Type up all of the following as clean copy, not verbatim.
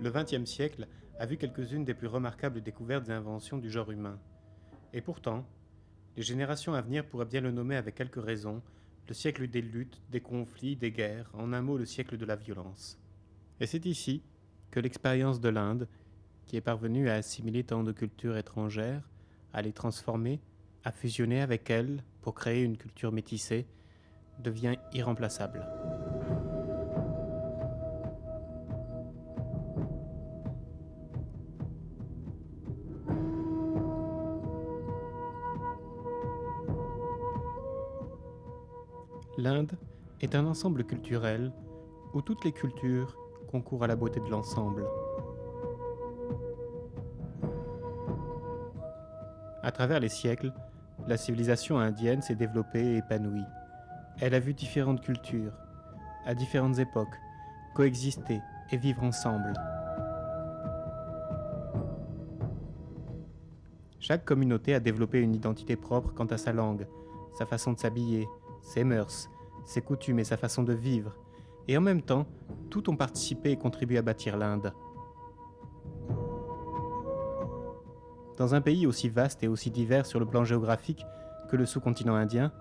Le XXe siècle a vu quelques-unes des plus remarquables découvertes et inventions du genre humain. Et pourtant, les générations à venir pourraient bien le nommer avec quelques raisons le siècle des luttes, des conflits, des guerres, en un mot le siècle de la violence. Et c'est ici que l'expérience de l'Inde, qui est parvenue à assimiler tant de cultures étrangères, à les transformer, à fusionner avec elles pour créer une culture métissée, devient irremplaçable. L'Inde est un ensemble culturel où toutes les cultures concourent à la beauté de l'ensemble. À travers les siècles, la civilisation indienne s'est développée et épanouie. Elle a vu différentes cultures, à différentes époques, coexister et vivre ensemble. Chaque communauté a développé une identité propre quant à sa langue, sa façon de s'habiller, ses mœurs, ses coutumes et sa façon de vivre, et en même temps, tous ont participé et contribué à bâtir l'Inde. Dans un pays aussi vaste et aussi divers sur le plan géographique que le sous-continent indien,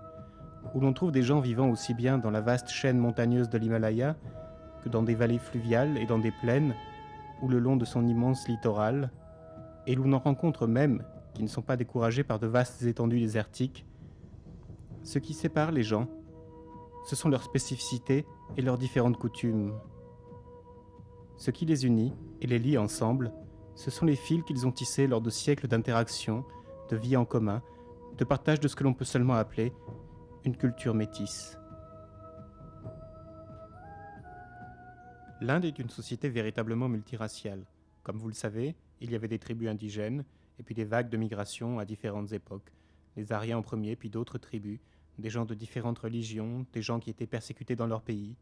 où l'on trouve des gens vivant aussi bien dans la vaste chaîne montagneuse de l'Himalaya que dans des vallées fluviales et dans des plaines, ou le long de son immense littoral, et l'on en rencontre même qui ne sont pas découragés par de vastes étendues désertiques, ce qui sépare les gens, ce sont leurs spécificités et leurs différentes coutumes. Ce qui les unit et les lie ensemble, ce sont les fils qu'ils ont tissés lors de siècles d'interaction, de vie en commun, de partage de ce que l'on peut seulement appeler une culture métisse. L'Inde est une société véritablement multiraciale. Comme vous le savez, il y avait des tribus indigènes et puis des vagues de migration à différentes époques. Les Aryens en premier, puis d'autres tribus, des gens de différentes religions, des gens qui étaient persécutés dans leur pays,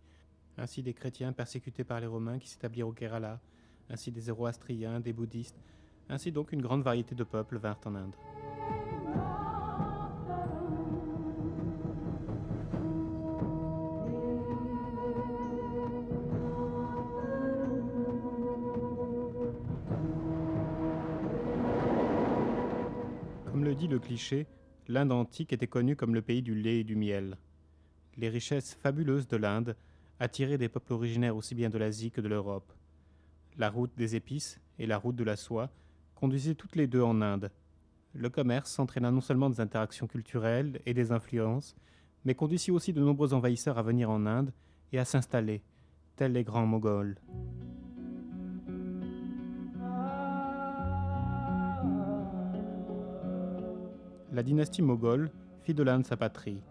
ainsi des chrétiens persécutés par les Romains qui s'établirent au Kerala, ainsi des zoroastriens, des bouddhistes, ainsi donc une grande variété de peuples vinrent en Inde. Comme le dit le cliché, l'Inde antique était connue comme le pays du lait et du miel. Les richesses fabuleuses de l'Inde attiraient des peuples originaires aussi bien de l'Asie que de l'Europe. La route des épices et la route de la soie conduisaient toutes les deux en Inde. Le commerce entraîna non seulement des interactions culturelles et des influences, mais conduisit aussi de nombreux envahisseurs à venir en Inde et à s'installer, tels les grands Moghols. La dynastie moghole fit de l'Inde sa patrie.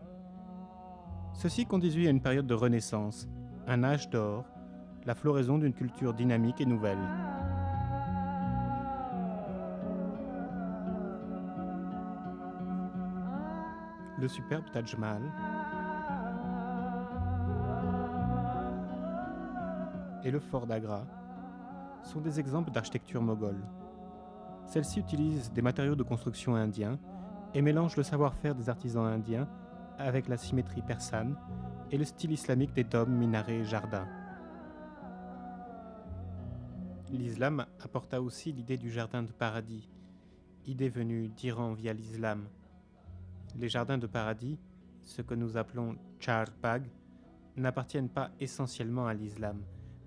Ceci conduisit à une période de renaissance, un âge d'or, la floraison d'une culture dynamique et nouvelle. Le superbe Taj Mahal et le fort d'Agra sont des exemples d'architecture moghole. Celle-ci utilise des matériaux de construction indiens et mélange le savoir-faire des artisans indiens avec la symétrie persane et le style islamique des dômes, minarets et jardins. L'islam apporta aussi l'idée du jardin de paradis, idée venue d'Iran via l'islam. Les jardins de paradis, ce que nous appelons Char Bagh, n'appartiennent pas essentiellement à l'islam,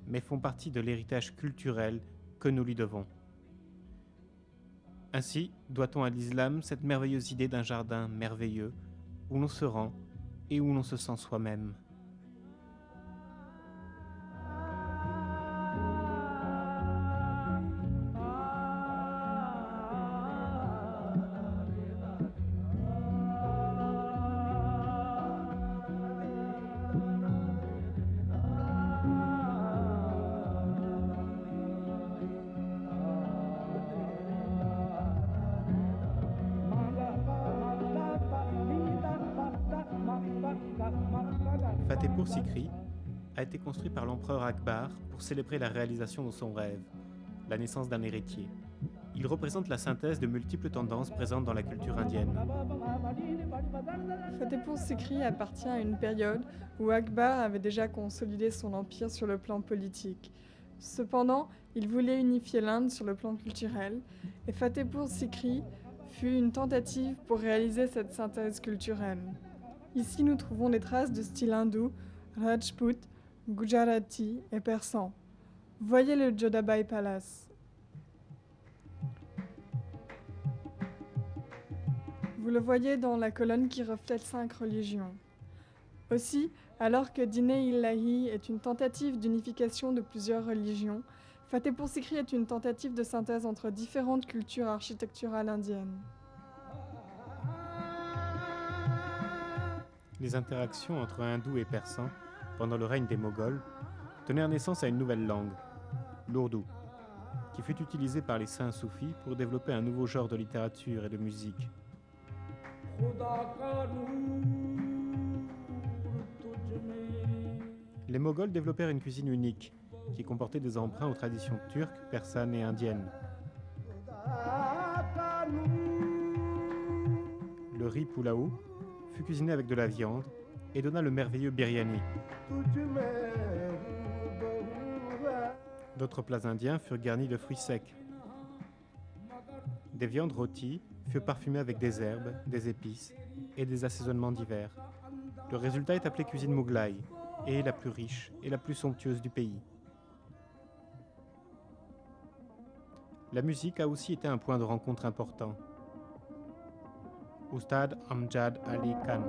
mais font partie de l'héritage culturel que nous lui devons. Ainsi, doit-on à l'islam cette merveilleuse idée d'un jardin merveilleux, où l'on se rend et où l'on se sent soi-même. Fatehpur Sikri a été construit par l'empereur Akbar pour célébrer la réalisation de son rêve, la naissance d'un héritier. Il représente la synthèse de multiples tendances présentes dans la culture indienne. Fatehpur Sikri appartient à une période où Akbar avait déjà consolidé son empire sur le plan politique. Cependant, il voulait unifier l'Inde sur le plan culturel, et Fatehpur Sikri fut une tentative pour réaliser cette synthèse culturelle. Ici, nous trouvons des traces de style hindou, rajput, gujarati et persan. Voyez le Jodhabai Palace. Vous le voyez dans la colonne qui reflète 5 religions. Aussi, alors que Dîner-Ilahi est une tentative d'unification de plusieurs religions, Fatehpur Sikri est une tentative de synthèse entre différentes cultures architecturales indiennes. Les interactions entre hindous et persans pendant le règne des Moghols donnèrent naissance à une nouvelle langue, l'ourdou, qui fut utilisée par les saints soufis pour développer un nouveau genre de littérature et de musique. Les Moghols développèrent une cuisine unique qui comportait des emprunts aux traditions turques, persanes et indiennes. Le riz pulao fut cuisiné avec de la viande et donna le merveilleux biryani. D'autres plats indiens furent garnis de fruits secs. Des viandes rôties furent parfumées avec des herbes, des épices et des assaisonnements divers. Le résultat est appelé cuisine moughlaï et est la plus riche et la plus somptueuse du pays. La musique a aussi été un point de rencontre important. Ustad Amjad Ali Khan.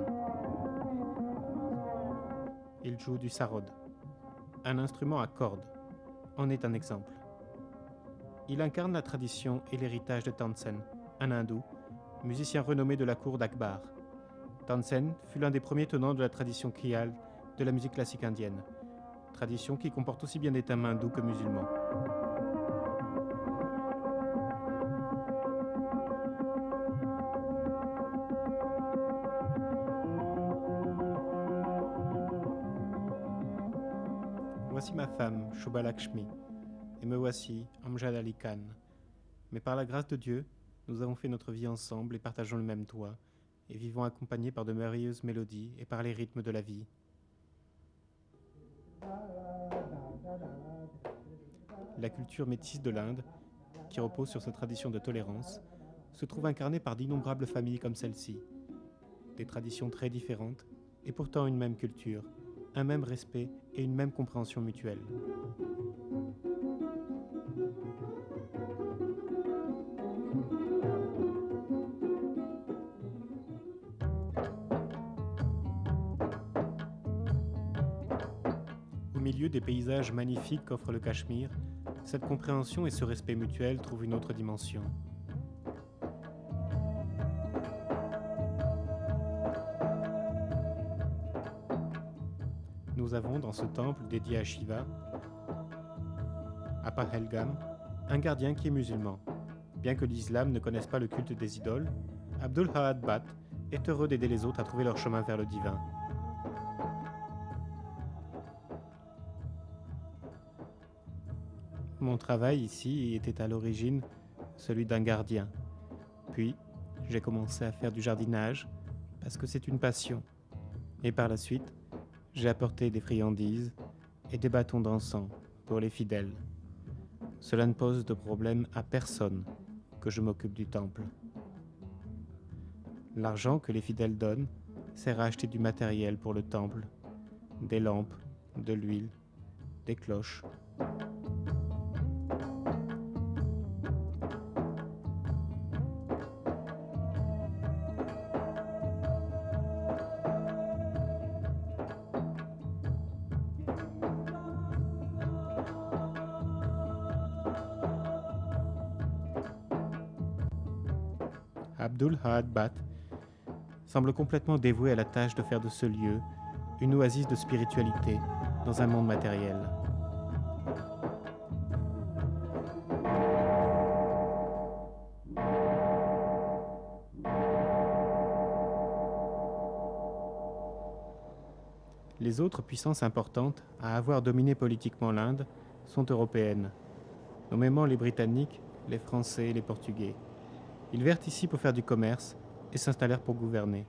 Il joue du sarod, un instrument à cordes, en est un exemple. Il incarne la tradition et l'héritage de Tansen, un hindou, musicien renommé de la cour d'Akbar. Tansen fut l'un des premiers tenants de la tradition khayal de la musique classique indienne, tradition qui comporte aussi bien des thèmes hindous que musulmans. Voici ma femme, Shobha Lakshmi, et me voici, Amjad Ali Khan. Mais par la grâce de Dieu, nous avons fait notre vie ensemble et partageons le même toit, et vivons accompagnés par de merveilleuses mélodies et par les rythmes de la vie. La culture métisse de l'Inde, qui repose sur sa tradition de tolérance, se trouve incarnée par d'innombrables familles comme celle-ci. Des traditions très différentes, et pourtant une même culture, un même respect et une même compréhension mutuelle. Au milieu des paysages magnifiques qu'offre le Cachemire, cette compréhension et ce respect mutuel trouvent une autre dimension. Nous avons dans ce temple dédié à Shiva, à Pahalgam, un gardien qui est musulman. Bien que l'islam ne connaisse pas le culte des idoles, Abdul Ahad Bhat est heureux d'aider les autres à trouver leur chemin vers le divin. Mon travail ici était à l'origine celui d'un gardien. Puis, j'ai commencé à faire du jardinage parce que c'est une passion. Et par la suite, j'ai apporté des friandises et des bâtons d'encens pour les fidèles. Cela ne pose de problème à personne que je m'occupe du temple. L'argent que les fidèles donnent sert à acheter du matériel pour le temple, des lampes, de l'huile, des cloches. Abdul Ahad Bhat semble complètement dévoué à la tâche de faire de ce lieu une oasis de spiritualité dans un monde matériel. Les autres puissances importantes à avoir dominé politiquement l'Inde sont européennes, nommément les Britanniques, les Français et les Portugais. Ils vinrent ici pour faire du commerce et s'installèrent pour gouverner.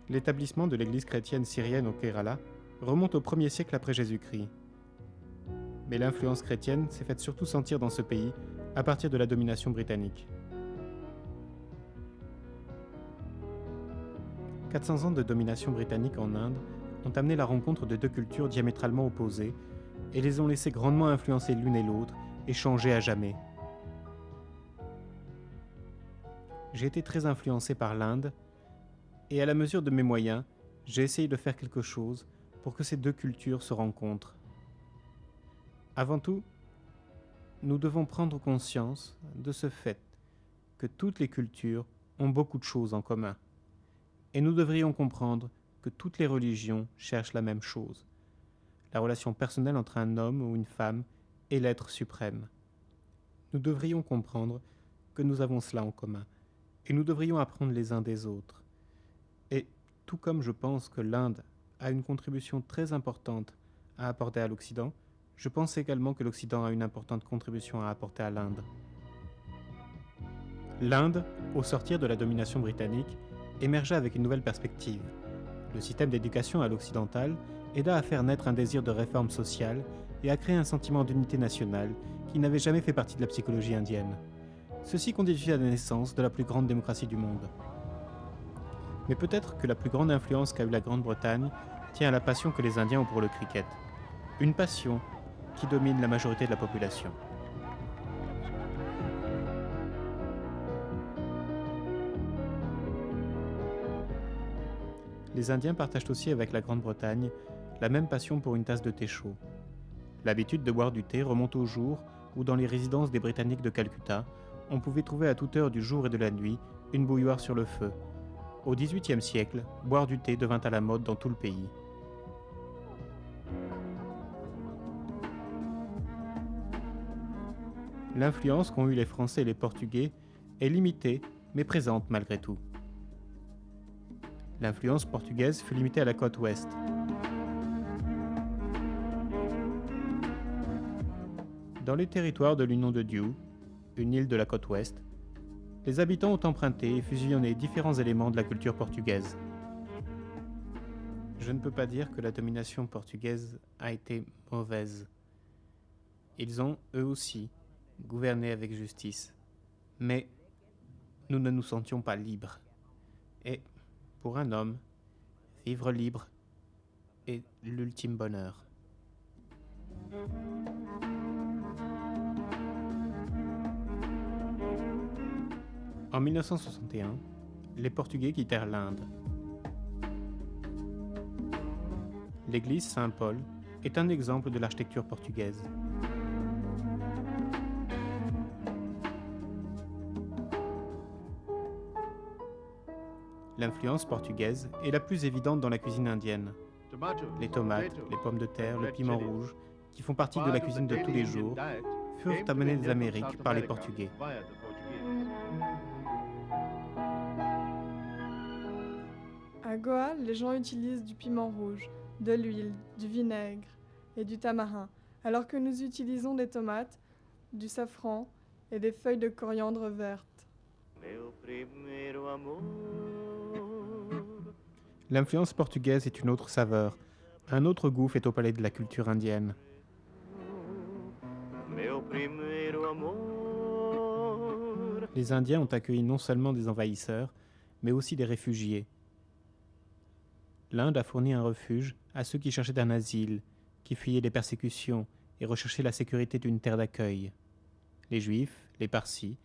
L'établissement de l'église chrétienne syrienne au Kerala remonte au 1er siècle après Jésus-Christ. Mais l'influence chrétienne s'est faite surtout sentir dans ce pays à partir de la domination britannique. 400 ans de domination britannique en Inde ont amené la rencontre de deux cultures diamétralement opposées et les ont laissées grandement influencer l'une et l'autre et changer à jamais. J'ai été très influencé par l'Inde et à la mesure de mes moyens, j'ai essayé de faire quelque chose pour que ces deux cultures se rencontrent. Avant tout, nous devons prendre conscience de ce fait que toutes les cultures ont beaucoup de choses en commun. Et nous devrions comprendre que toutes les religions cherchent la même chose, la relation personnelle entre un homme ou une femme et l'être suprême. Nous devrions comprendre que nous avons cela en commun, et nous devrions apprendre les uns des autres. Et tout comme je pense que l'Inde a une contribution très importante à apporter à l'Occident, je pense également que l'Occident a une importante contribution à apporter à l'Inde. L'Inde, au sortir de la domination britannique, émergea avec une nouvelle perspective. Le système d'éducation à l'occidental aida à faire naître un désir de réforme sociale et à créer un sentiment d'unité nationale qui n'avait jamais fait partie de la psychologie indienne. Ceci constitue la naissance de la plus grande démocratie du monde. Mais peut-être que la plus grande influence qu'a eue la Grande-Bretagne tient à la passion que les Indiens ont pour le cricket. Une passion qui domine la majorité de la population. Les Indiens partagent aussi avec la Grande-Bretagne la même passion pour une tasse de thé chaud. L'habitude de boire du thé remonte au jour où, dans les résidences des Britanniques de Calcutta, on pouvait trouver à toute heure du jour et de la nuit une bouilloire sur le feu. Au XVIIIe siècle, boire du thé devint à la mode dans tout le pays. L'influence qu'ont eue les Français et les Portugais est limitée, mais présente malgré tout. L'influence portugaise fut limitée à la côte ouest. Dans les territoires de l'Union de Diu, une île de la côte ouest, les habitants ont emprunté et fusionné différents éléments de la culture portugaise. Je ne peux pas dire que la domination portugaise a été mauvaise. Ils ont, eux aussi, gouverné avec justice. Mais nous ne nous sentions pas libres. Et pour un homme, vivre libre est l'ultime bonheur. En 1961, les Portugais quittèrent l'Inde. L'église Saint-Paul est un exemple de l'architecture portugaise. L'influence portugaise est la plus évidente dans la cuisine indienne. Les tomates, les pommes de terre, le piment rouge, qui font partie de la cuisine de tous les jours, furent amenés des Amériques par les Portugais. À Goa, les gens utilisent du piment rouge, de l'huile, du vinaigre et du tamarin, alors que nous utilisons des tomates, du safran et des feuilles de coriandre vertes. L'influence portugaise est une autre saveur. Un autre goût fait au palais de la culture indienne. Les Indiens ont accueilli non seulement des envahisseurs, mais aussi des réfugiés. L'Inde a fourni un refuge à ceux qui cherchaient un asile, qui fuyaient les persécutions et recherchaient la sécurité d'une terre d'accueil. Les Juifs, les Parsis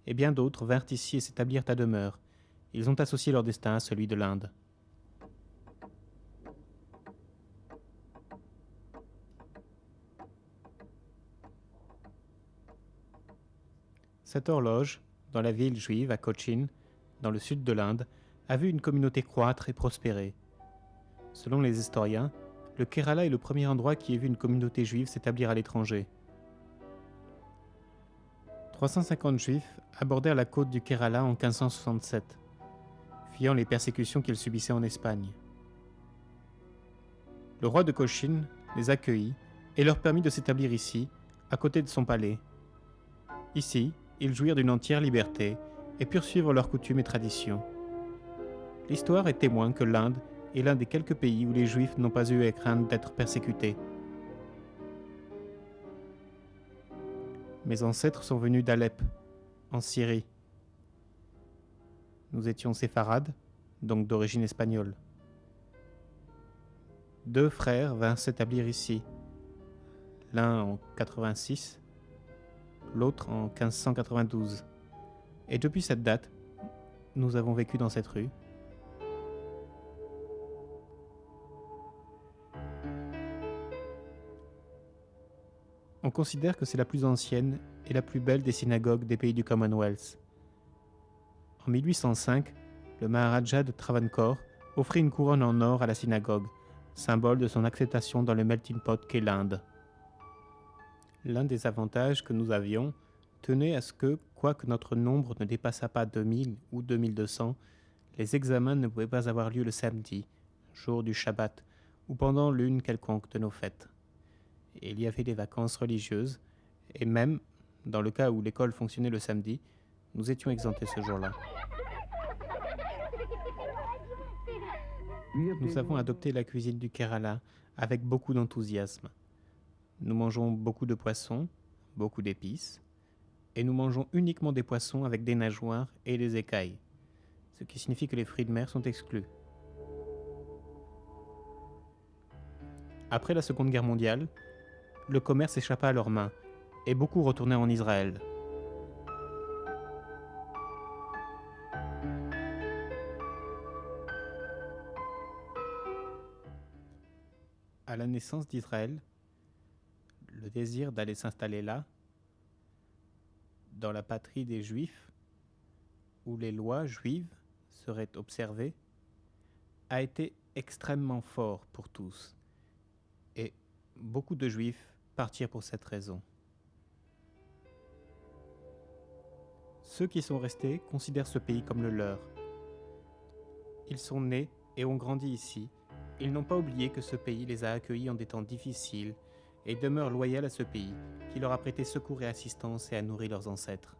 et bien d'autres vinrent ici et s'établirent à demeure. Ils ont associé leur destin à celui de l'Inde. Cette horloge, dans la ville juive à Cochin, dans le sud de l'Inde, a vu une communauté croître et prospérer. Selon les historiens, le Kerala est le premier endroit qui ait vu une communauté juive s'établir à l'étranger. 350 juifs abordèrent la côte du Kerala en 1567, fuyant les persécutions qu'ils subissaient en Espagne. Le roi de Cochin les accueillit et leur permit de s'établir ici, à côté de son palais. Ici, ils jouirent d'une entière liberté et purent suivre leurs coutumes et traditions. L'histoire est témoin que l'Inde est l'un des quelques pays où les Juifs n'ont pas eu à craindre d'être persécutés. Mes ancêtres sont venus d'Alep, en Syrie. Nous étions séfarades, donc d'origine espagnole. 2 frères vinrent s'établir ici, l'un en 86, l'autre en 1592. Et depuis cette date, nous avons vécu dans cette rue. On considère que c'est la plus ancienne et la plus belle des synagogues des pays du Commonwealth. En 1805, le Maharaja de Travancore offrit une couronne en or à la synagogue, symbole de son acceptation dans le melting pot qu'est l'Inde. L'un des avantages que nous avions tenait à ce que, quoique notre nombre ne dépassât pas 2000 ou 2200, les examens ne pouvaient pas avoir lieu le samedi, jour du Shabbat, ou pendant l'une quelconque de nos fêtes. Et il y avait des vacances religieuses, et même, dans le cas où l'école fonctionnait le samedi, nous étions exemptés ce jour-là. Nous avons adopté la cuisine du Kerala avec beaucoup d'enthousiasme. Nous mangeons beaucoup de poissons, beaucoup d'épices, et nous mangeons uniquement des poissons avec des nageoires et des écailles, ce qui signifie que les fruits de mer sont exclus. Après la Seconde Guerre mondiale, le commerce échappa à leurs mains, et beaucoup retournèrent en Israël. À la naissance d'Israël, le désir d'aller s'installer là, dans la patrie des Juifs, où les lois juives seraient observées, a été extrêmement fort pour tous. Et beaucoup de Juifs partirent pour cette raison. Ceux qui sont restés considèrent ce pays comme le leur. Ils sont nés et ont grandi ici. Ils n'ont pas oublié que ce pays les a accueillis en des temps difficiles et demeurent loyaux à ce pays qui leur a prêté secours et assistance et a nourri leurs ancêtres.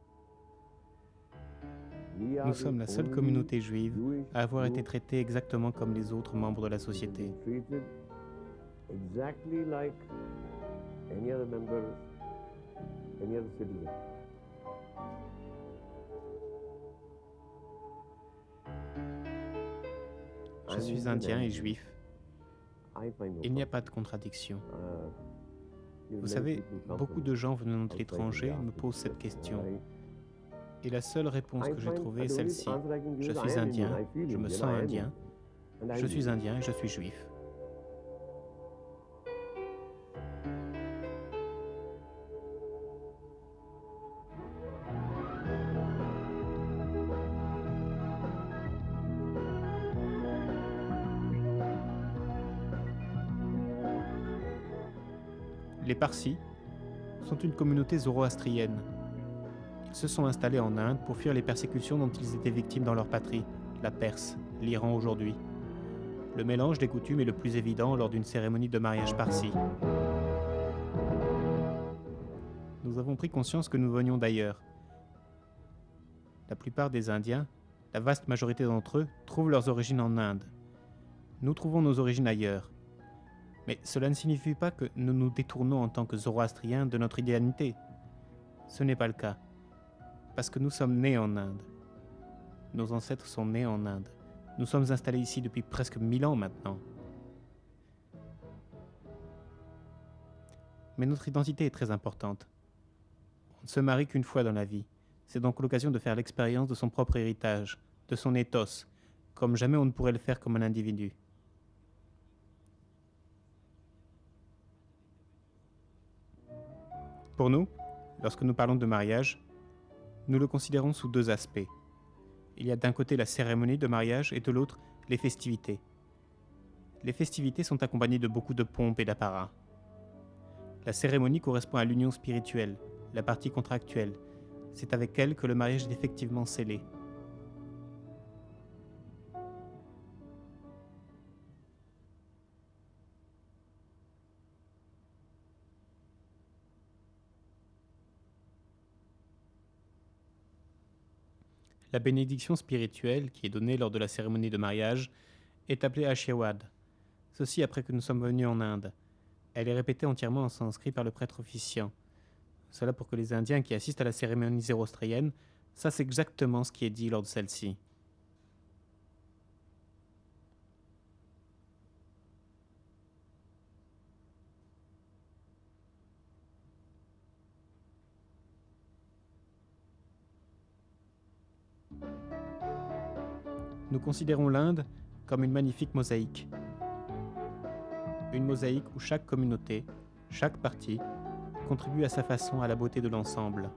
Nous sommes la seule communauté juive à avoir été traitée exactement comme les autres membres de la société. Je suis indien et juif. Il n'y a pas de contradiction. Vous savez, beaucoup de gens venant de l'étranger me posent cette question. Et la seule réponse que j'ai trouvée est celle-ci. Je suis indien, je me sens indien, je suis indien et je suis juif. Les Parsis sont une communauté zoroastrienne. Ils se sont installés en Inde pour fuir les persécutions dont ils étaient victimes dans leur patrie, la Perse, l'Iran aujourd'hui. Le mélange des coutumes est le plus évident lors d'une cérémonie de mariage parsi. Nous avons pris conscience que nous venions d'ailleurs. La plupart des Indiens, la vaste majorité d'entre eux, trouvent leurs origines en Inde. Nous trouvons nos origines ailleurs. Mais cela ne signifie pas que nous nous détournons en tant que zoroastriens de notre identité. Ce n'est pas le cas. Parce que nous sommes nés en Inde. Nos ancêtres sont nés en Inde. Nous sommes installés ici depuis presque 1000 ans maintenant. Mais notre identité est très importante. On ne se marie qu'une fois dans la vie. C'est donc l'occasion de faire l'expérience de son propre héritage, de son ethos, comme jamais on ne pourrait le faire comme un individu. Pour nous, lorsque nous parlons de mariage, nous le considérons sous 2 aspects. Il y a d'un côté la cérémonie de mariage et de l'autre les festivités. Les festivités sont accompagnées de beaucoup de pompe et d'apparat. La cérémonie correspond à l'union spirituelle, la partie contractuelle. C'est avec elle que le mariage est effectivement scellé. La bénédiction spirituelle, qui est donnée lors de la cérémonie de mariage, est appelée Ashirwad. Ceci après que nous sommes venus en Inde. Elle est répétée entièrement en sanskrit par le prêtre officiant. Cela pour que les Indiens qui assistent à la cérémonie zoroastrienne sachent exactement ce qui est dit lors de celle-ci. Nous considérons l'Inde comme une magnifique mosaïque. Une mosaïque où chaque communauté, chaque partie, contribue à sa façon à la beauté de l'ensemble.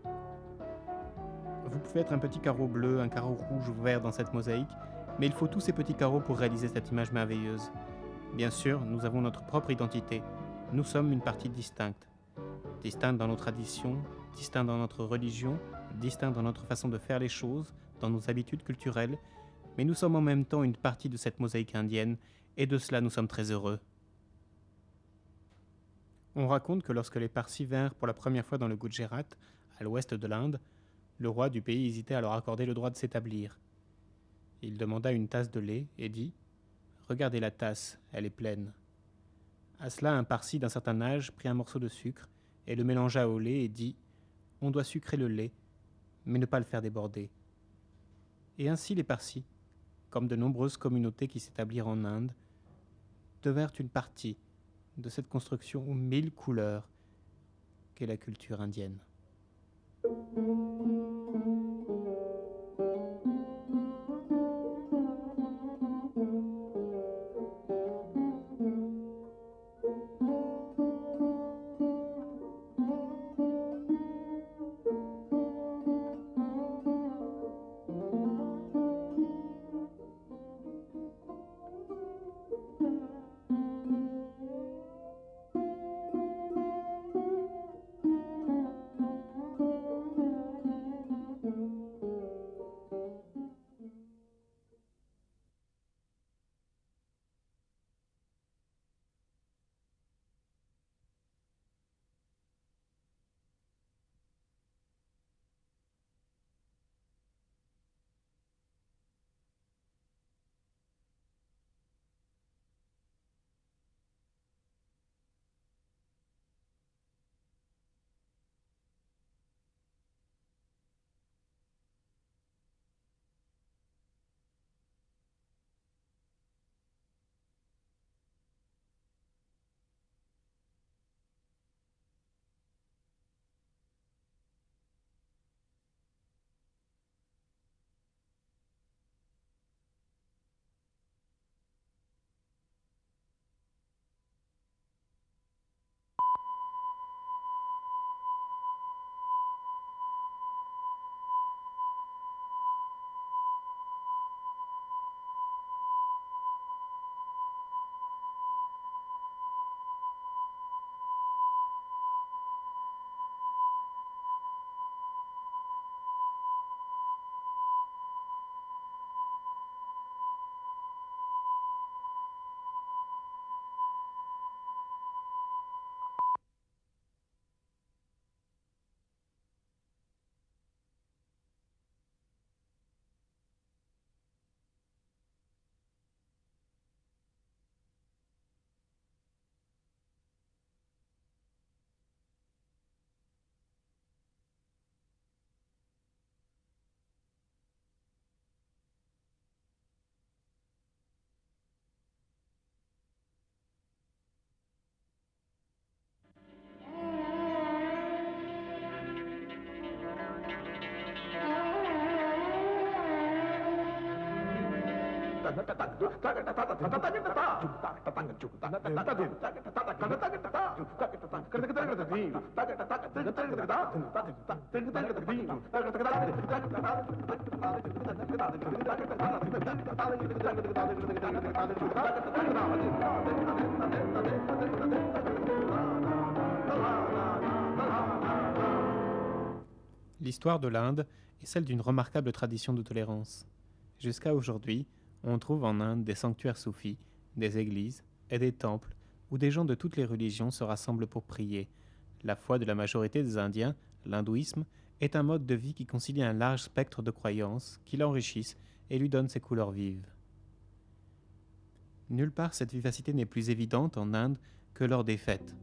Vous pouvez être un petit carreau bleu, un carreau rouge ou vert dans cette mosaïque, mais il faut tous ces petits carreaux pour réaliser cette image merveilleuse. Bien sûr, nous avons notre propre identité. Nous sommes une partie distincte. Distincte dans nos traditions, distincte dans notre religion, distincte dans notre façon de faire les choses, dans nos habitudes culturelles, mais nous sommes en même temps une partie de cette mosaïque indienne, et de cela nous sommes très heureux. On raconte que lorsque les Parsis vinrent pour la première fois dans le Gujarat, à l'ouest de l'Inde, le roi du pays hésitait à leur accorder le droit de s'établir. Il demanda une tasse de lait et dit « Regardez la tasse, elle est pleine. » À cela, un Parsi d'un certain âge prit un morceau de sucre et le mélangea au lait et dit « On doit sucrer le lait, mais ne pas le faire déborder. » Et ainsi les Parsis, comme de nombreuses communautés qui s'établirent en Inde, devinrent une partie de cette construction aux 1000 couleurs qu'est la culture indienne. L'histoire de l'Inde est celle d'une remarquable tradition de tolérance. Jusqu'à aujourd'hui, on trouve en Inde des sanctuaires soufis, des églises et des temples où des gens de toutes les religions se rassemblent pour prier. La foi de la majorité des Indiens, l'hindouisme, est un mode de vie qui concilie un large spectre de croyances qui l'enrichissent et lui donnent ses couleurs vives. Nulle part cette vivacité n'est plus évidente en Inde que lors des fêtes.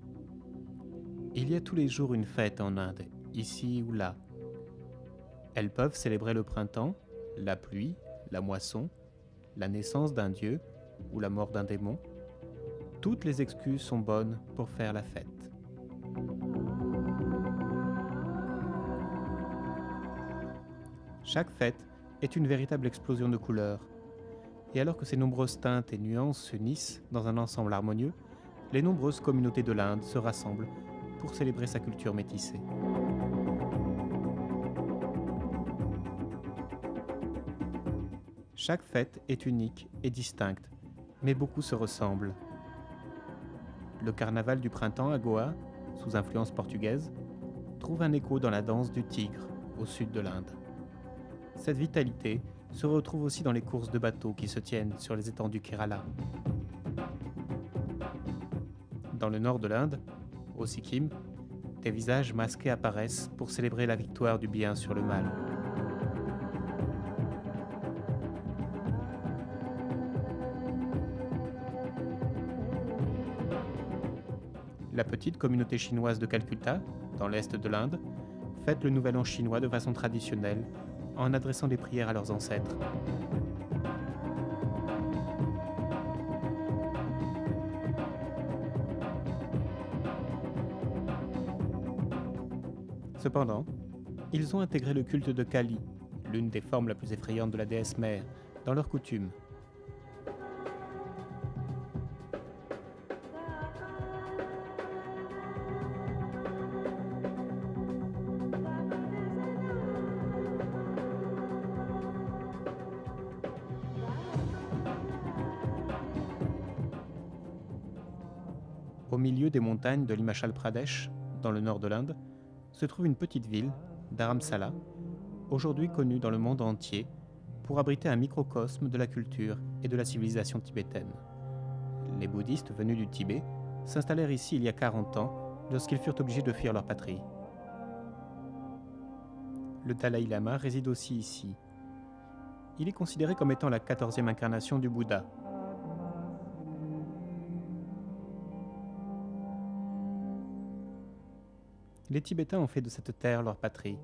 Il y a tous les jours une fête en Inde, ici ou là. Elles peuvent célébrer le printemps, la pluie, la moisson, la naissance d'un dieu ou la mort d'un démon. Toutes les excuses sont bonnes pour faire la fête. Chaque fête est une véritable explosion de couleurs. Et alors que ces nombreuses teintes et nuances s'unissent dans un ensemble harmonieux, les nombreuses communautés de l'Inde se rassemblent pour célébrer sa culture métissée. Chaque fête est unique et distincte, mais beaucoup se ressemblent. Le carnaval du printemps à Goa, sous influence portugaise, trouve un écho dans la danse du tigre, au sud de l'Inde. Cette vitalité se retrouve aussi dans les courses de bateaux qui se tiennent sur les étendues Kerala. Dans le nord de l'Inde, au Sikkim, des visages masqués apparaissent pour célébrer la victoire du bien sur le mal. La petite communauté chinoise de Calcutta, dans l'est de l'Inde, fête le Nouvel An chinois de façon traditionnelle en adressant des prières à leurs ancêtres. Cependant, ils ont intégré le culte de Kali, l'une des formes la plus effrayantes de la déesse mère, dans leurs coutumes. Au milieu des montagnes de l'Himachal Pradesh, dans le nord de l'Inde, se trouve une petite ville, Dharamsala, aujourd'hui connue dans le monde entier pour abriter un microcosme de la culture et de la civilisation tibétaine. Les bouddhistes venus du Tibet s'installèrent ici il y a 40 ans lorsqu'ils furent obligés de fuir leur patrie. Le Dalai Lama réside aussi ici. Il est considéré comme étant la 14e incarnation du Bouddha. Les Tibétains ont fait de cette terre leur patrie.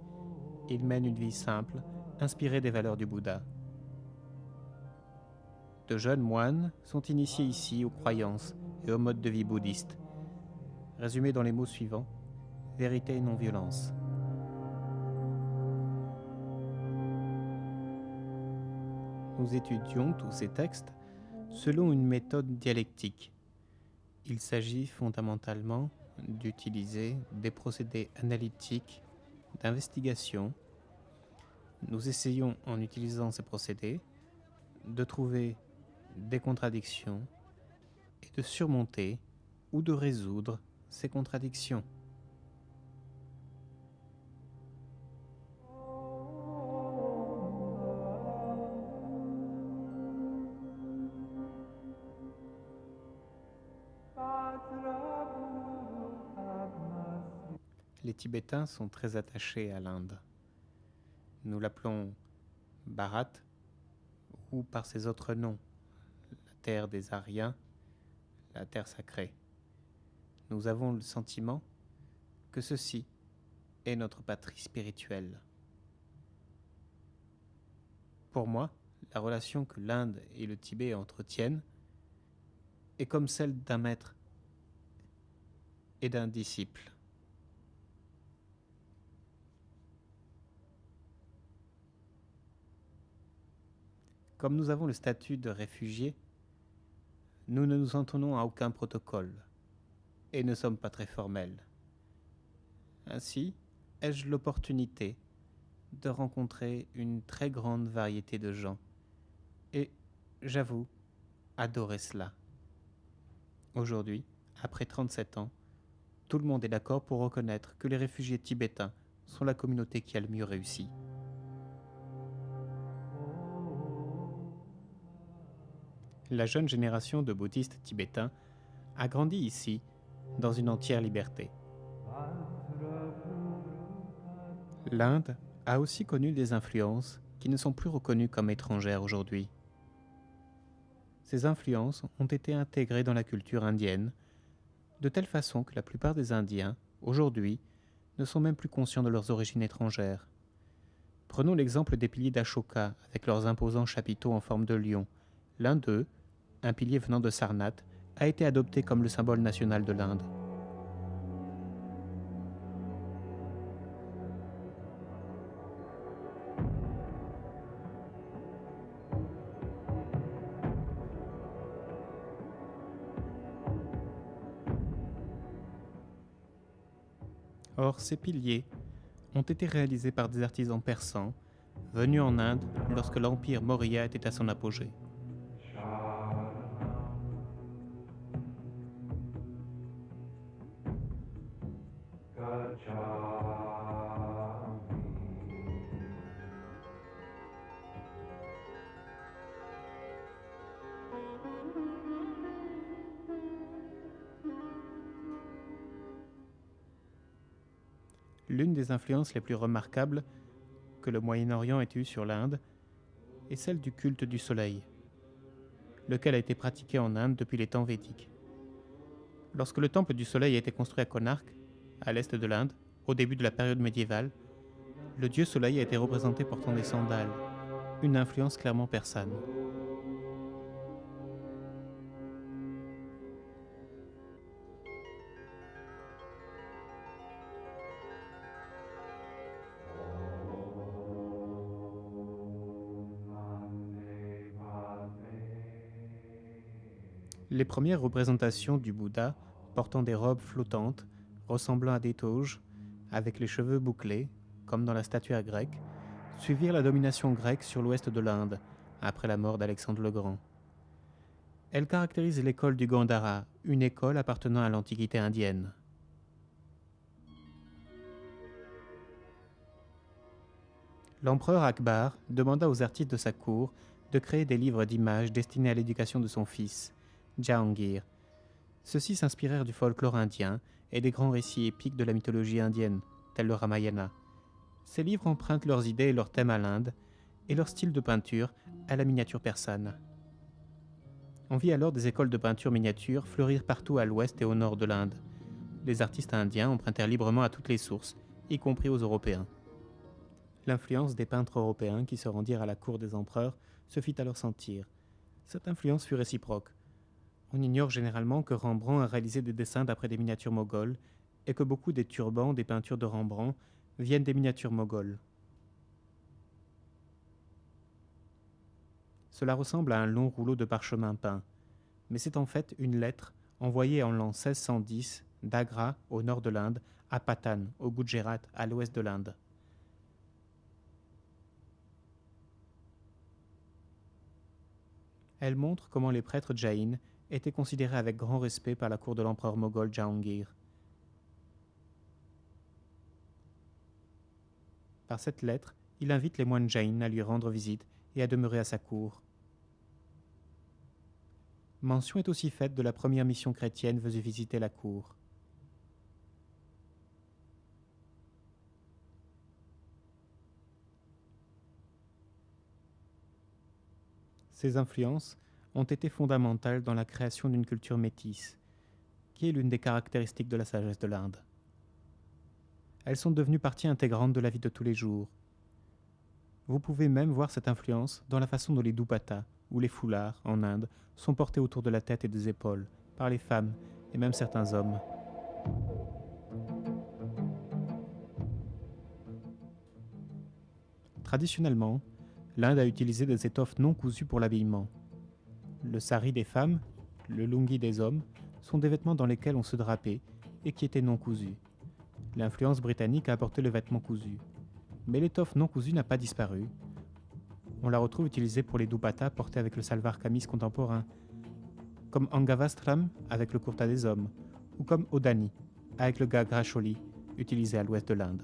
Ils mènent une vie simple, inspirée des valeurs du Bouddha. De jeunes moines sont initiés ici aux croyances et au mode de vie bouddhiste, résumés dans les mots suivants: vérité et non-violence. Nous étudions tous ces textes selon une méthode dialectique. Il s'agit fondamentalement d'utiliser des procédés analytiques d'investigation. Nous essayons, en utilisant ces procédés, de trouver des contradictions et de surmonter ou de résoudre ces contradictions. Les Tibétains sont très attachés à l'Inde. Nous l'appelons Bharat ou par ses autres noms, la terre des Aryens, la terre sacrée. Nous avons le sentiment que ceci est notre patrie spirituelle. Pour moi, la relation que l'Inde et le Tibet entretiennent est comme celle d'un maître et d'un disciple. Comme nous avons le statut de réfugiés, nous ne nous en tenons à aucun protocole et ne sommes pas très formels. Ainsi, ai-je l'opportunité de rencontrer une très grande variété de gens et, j'avoue, adorer cela. Aujourd'hui, après 37 ans, tout le monde est d'accord pour reconnaître que les réfugiés tibétains sont la communauté qui a le mieux réussi. La jeune génération de bouddhistes tibétains a grandi ici dans une entière liberté. L'Inde a aussi connu des influences qui ne sont plus reconnues comme étrangères aujourd'hui. Ces influences ont été intégrées dans la culture indienne, de telle façon que la plupart des Indiens, aujourd'hui, ne sont même plus conscients de leurs origines étrangères. Prenons l'exemple des piliers d'Ashoka avec leurs imposants chapiteaux en forme de lion. L'un d'eux, un pilier venant de Sarnath, a été adopté comme le symbole national de l'Inde. Or, ces piliers ont été réalisés par des artisans persans venus en Inde lorsque l'empire Maurya était à son apogée. L'une des influences les plus remarquables que le Moyen-Orient ait eue sur l'Inde est celle du culte du soleil, lequel a été pratiqué en Inde depuis les temps védiques. Lorsque le temple du soleil a été construit à Konark, à l'est de l'Inde, au début de la période médiévale, le dieu soleil a été représenté portant des sandales, une influence clairement persane. Les premières représentations du Bouddha portant des robes flottantes, ressemblant à des toges, avec les cheveux bouclés, comme dans la statuaire grecque, suivirent la domination grecque sur l'ouest de l'Inde, après la mort d'Alexandre le Grand. Elles caractérisent l'école du Gandhara, une école appartenant à l'Antiquité indienne. L'empereur Akbar demanda aux artistes de sa cour de créer des livres d'images destinés à l'éducation de son fils, Jahangir. Ceux-ci s'inspirèrent du folklore indien et des grands récits épiques de la mythologie indienne, tels le Ramayana. Ces livres empruntent leurs idées et leurs thèmes à l'Inde, et leur style de peinture à la miniature persane. On vit alors des écoles de peinture miniature fleurir partout à l'ouest et au nord de l'Inde. Les artistes indiens empruntèrent librement à toutes les sources, y compris aux Européens. L'influence des peintres européens qui se rendirent à la cour des empereurs se fit alors sentir. Cette influence fut réciproque. On ignore généralement que Rembrandt a réalisé des dessins d'après des miniatures mogholes et que beaucoup des turbans des peintures de Rembrandt viennent des miniatures mogholes. Cela ressemble à un long rouleau de parchemin peint, mais c'est en fait une lettre envoyée en l'an 1610 d'Agra, au nord de l'Inde, à Patan, au Gujarat, à l'ouest de l'Inde. Elle montre comment les prêtres jaïns étaient considérés avec grand respect par la cour de l'empereur moghol Jahangir. Par cette lettre, il invite les moines jaïns à lui rendre visite et à demeurer à sa cour. Mention est aussi faite de la première mission chrétienne venue visiter la cour. Ces influences ont été fondamentales dans la création d'une culture métisse, qui est l'une des caractéristiques de la sagesse de l'Inde. Elles sont devenues partie intégrante de la vie de tous les jours. Vous pouvez même voir cette influence dans la façon dont les dupattas, ou les foulards, en Inde, sont portés autour de la tête et des épaules, par les femmes et même certains hommes. Traditionnellement, l'Inde a utilisé des étoffes non cousues pour l'habillement. Le sari des femmes, le lungi des hommes, sont des vêtements dans lesquels on se drapait et qui étaient non cousus. L'influence britannique a apporté le vêtement cousu. Mais l'étoffe non cousue n'a pas disparu. On la retrouve utilisée pour les dupattas portés avec le salwar kameez contemporain, comme Angavastram avec le kurta des hommes, ou comme Odhani avec le Ghagra choli utilisé à l'ouest de l'Inde.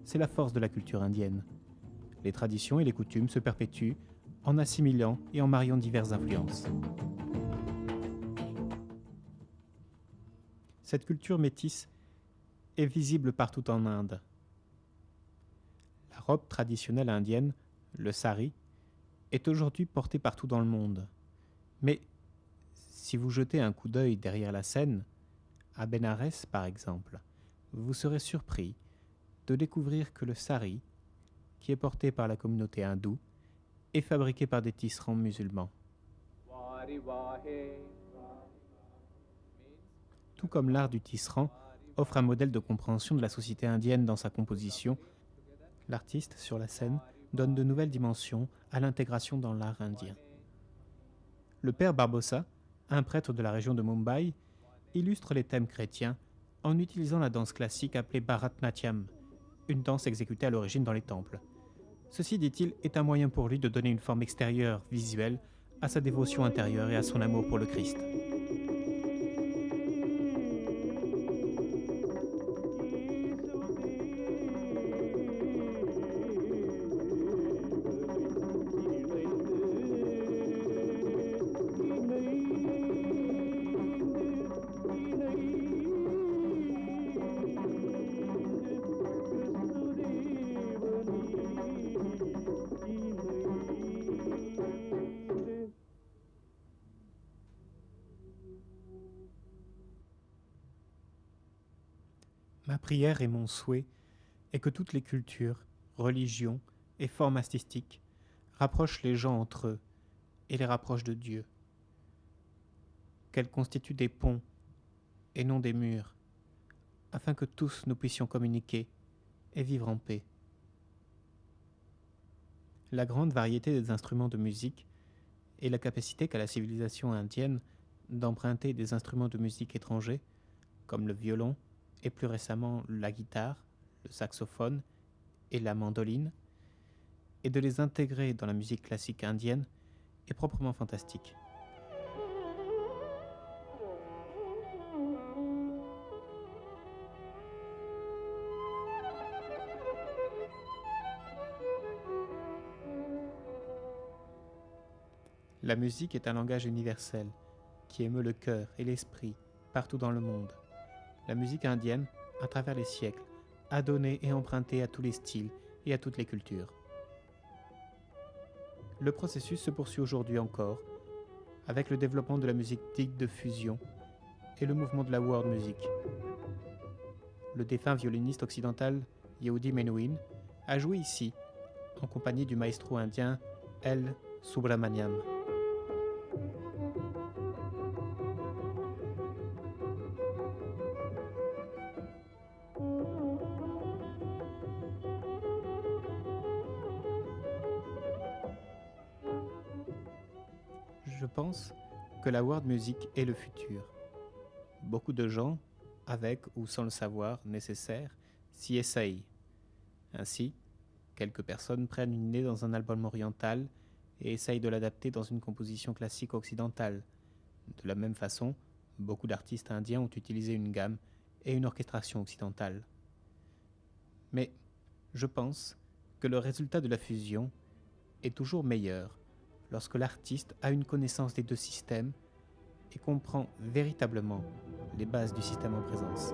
C'est la force de la culture indienne. Les traditions et les coutumes se perpétuent en assimilant et en mariant diverses influences. Cette culture métisse est visible partout en Inde. robe traditionnelle indienne, le sari, est aujourd'hui portée partout dans le monde. Mais si vous jetez un coup d'œil derrière la scène, à Bénarès par exemple, vous serez surpris de découvrir que le sari, qui est porté par la communauté hindoue, est fabriqué par des tisserands musulmans. Tout comme l'art du tisserand offre un modèle de compréhension de la société indienne dans sa composition, l'artiste sur la scène donne de nouvelles dimensions à l'intégration dans l'art indien. Le père Barbosa, un prêtre de la région de Mumbai, illustre les thèmes chrétiens en utilisant la danse classique appelée Bharatnatyam, une danse exécutée à l'origine dans les temples. Ceci, dit-il, est un moyen pour lui de donner une forme extérieure, visuelle, à sa dévotion intérieure et à son amour pour le Christ. Ma prière et mon souhait est que toutes les cultures, religions et formes artistiques rapprochent les gens entre eux et les rapprochent de Dieu. Qu'elles constituent des ponts et non des murs, afin que tous nous puissions communiquer et vivre en paix. La grande variété des instruments de musique et la capacité qu'a la civilisation indienne d'emprunter des instruments de musique étrangers, comme le violon et plus récemment la guitare, le saxophone et la mandoline, et de les intégrer dans la musique classique indienne est proprement fantastique. La musique est un langage universel qui émeut le cœur et l'esprit partout dans le monde. La musique indienne, à travers les siècles, a donné et emprunté à tous les styles et à toutes les cultures. Le processus se poursuit aujourd'hui encore, avec le développement de la musique dite de fusion et le mouvement de la world music. Le défunt violoniste occidental Yehudi Menuhin a joué ici, en compagnie du maestro indien L. Subramaniam. Je pense que la world music est le futur. Beaucoup de gens, avec ou sans le savoir nécessaire, s'y essayent. Ainsi, quelques personnes prennent une idée dans un album oriental et essayent de l'adapter dans une composition classique occidentale. De la même façon, beaucoup d'artistes indiens ont utilisé une gamme et une orchestration occidentale. Mais je pense que le résultat de la fusion est toujours meilleur lorsque l'artiste a une connaissance des deux systèmes et comprend véritablement les bases du système en présence.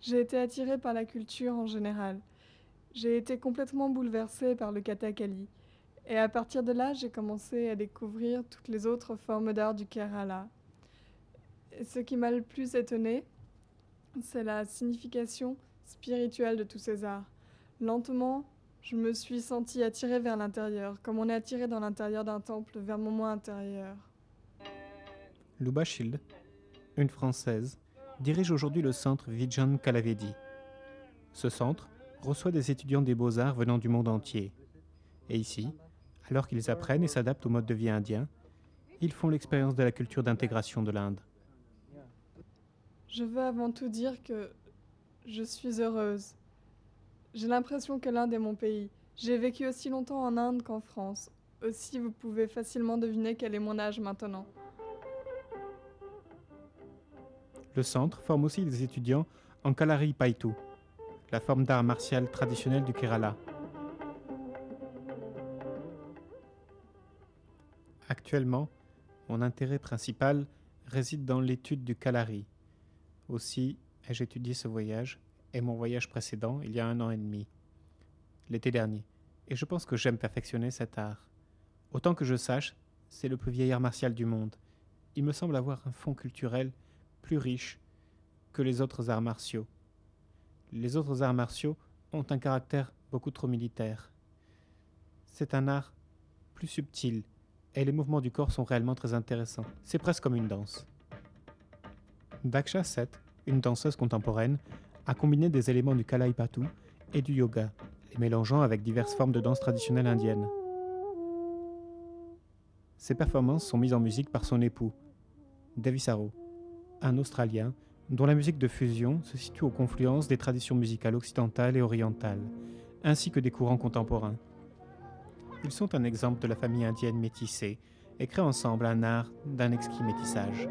J'ai été attirée par la culture en général. J'ai été complètement bouleversée par le Kathakali. Et à partir de là, j'ai commencé à découvrir toutes les autres formes d'art du Kerala. Et ce qui m'a le plus étonnée, c'est la signification spirituelle de tous ces arts. Lentement, je me suis sentie attirée vers l'intérieur, comme on est attiré dans l'intérieur d'un temple vers mon moi intérieur. Luba Shield, une Française, dirige aujourd'hui le centre Vijan Kalavedi. Ce centre reçoit des étudiants des beaux-arts venant du monde entier. Et ici, alors qu'ils apprennent et s'adaptent au mode de vie indien, ils font l'expérience de la culture d'intégration de l'Inde. Je veux avant tout dire que je suis heureuse. J'ai l'impression que l'Inde est mon pays. J'ai vécu aussi longtemps en Inde qu'en France. Aussi, vous pouvez facilement deviner quel est mon âge maintenant. Le centre forme aussi des étudiants en Kalari Paitu, la forme d'art martial traditionnelle du Kerala. Actuellement, mon intérêt principal réside dans l'étude du Kalari. Aussi ai-je étudié ce voyage et mon voyage précédent il y a 1 an et demi, l'été dernier, et je pense que j'aime perfectionner cet art. Autant que je sache, c'est le plus vieil art martial du monde. Il me semble avoir un fond culturel plus riche que les autres arts martiaux. Les autres arts martiaux ont un caractère beaucoup trop militaire. C'est un art plus subtil, et les mouvements du corps sont réellement très intéressants. C'est presque comme une danse. Daksha Seth, une danseuse contemporaine, a combiné des éléments du Kalaipatu et du yoga, les mélangeant avec diverses formes de danse traditionnelle indienne. Ces performances sont mises en musique par son époux, Devisaro, un Australien dont la musique de fusion se situe aux confluences des traditions musicales occidentales et orientales, ainsi que des courants contemporains. Ils sont un exemple de la famille indienne métissée et créent ensemble un art d'un exquis métissage.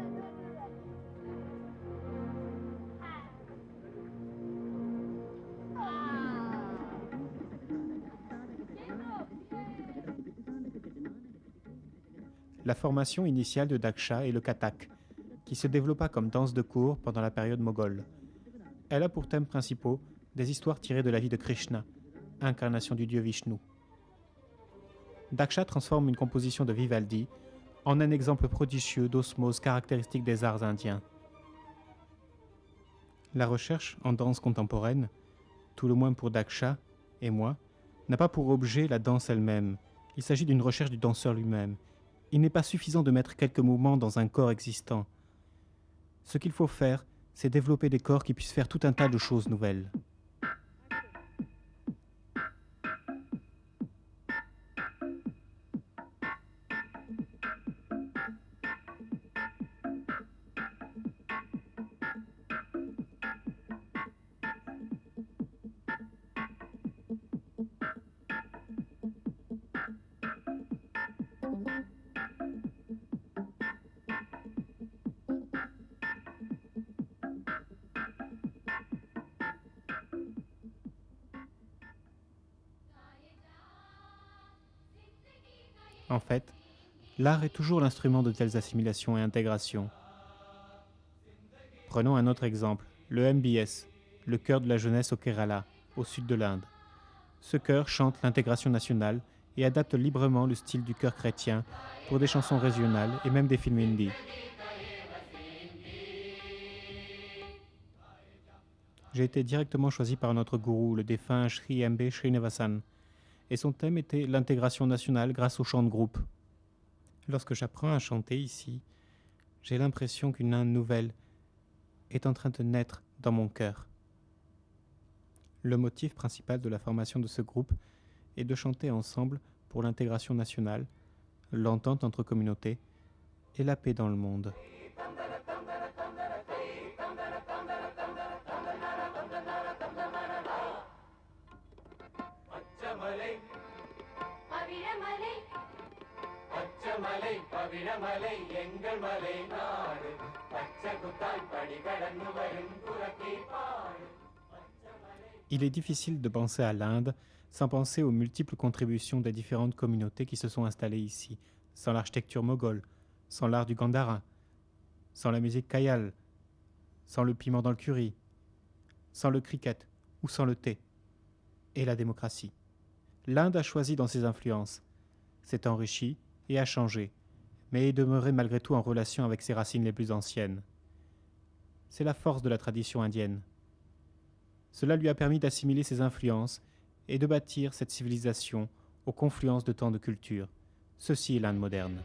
La formation initiale de Daksha est le Kathak, qui se développa comme danse de cour pendant la période moghole. Elle a pour thèmes principaux des histoires tirées de la vie de Krishna, incarnation du dieu Vishnu. Daksha transforme une composition de Vivaldi en un exemple prodigieux d'osmose caractéristique des arts indiens. La recherche en danse contemporaine, tout le moins pour Daksha et moi, n'a pas pour objet la danse elle-même. Il s'agit d'une recherche du danseur lui-même. Il n'est pas suffisant de mettre quelques mouvements dans un corps existant. Ce qu'il faut faire, c'est développer des corps qui puissent faire tout un tas de choses nouvelles. En fait, l'art est toujours l'instrument de telles assimilations et intégrations. Prenons un autre exemple, le MBS, le chœur de la jeunesse au Kerala, au sud de l'Inde. Ce chœur chante l'intégration nationale et adapte librement le style du chœur chrétien pour des chansons régionales et même des films hindi. J'ai été directement choisi par notre gourou, le défunt Sri M.B. Srinivasan, et son thème était l'intégration nationale grâce au chant de groupe. Lorsque j'apprends à chanter ici, j'ai l'impression qu'une Inde nouvelle est en train de naître dans mon cœur. Le motif principal de la formation de ce groupe est de chanter ensemble pour l'intégration nationale, l'entente entre communautés et la paix dans le monde. Il est difficile de penser à l'Inde sans penser aux multiples contributions des différentes communautés qui se sont installées ici, sans l'architecture moghole, sans l'art du Gandhara, sans la musique kayal, sans le piment dans le curry, sans le cricket ou sans le thé, et la démocratie. L'Inde a choisi dans ses influences, s'est enrichie et a changé, mais est demeurée malgré tout en relation avec ses racines les plus anciennes. C'est la force de la tradition indienne. Cela lui a permis d'assimiler ses influences et de bâtir cette civilisation aux confluences de tant de cultures. Ceci est l'Inde moderne.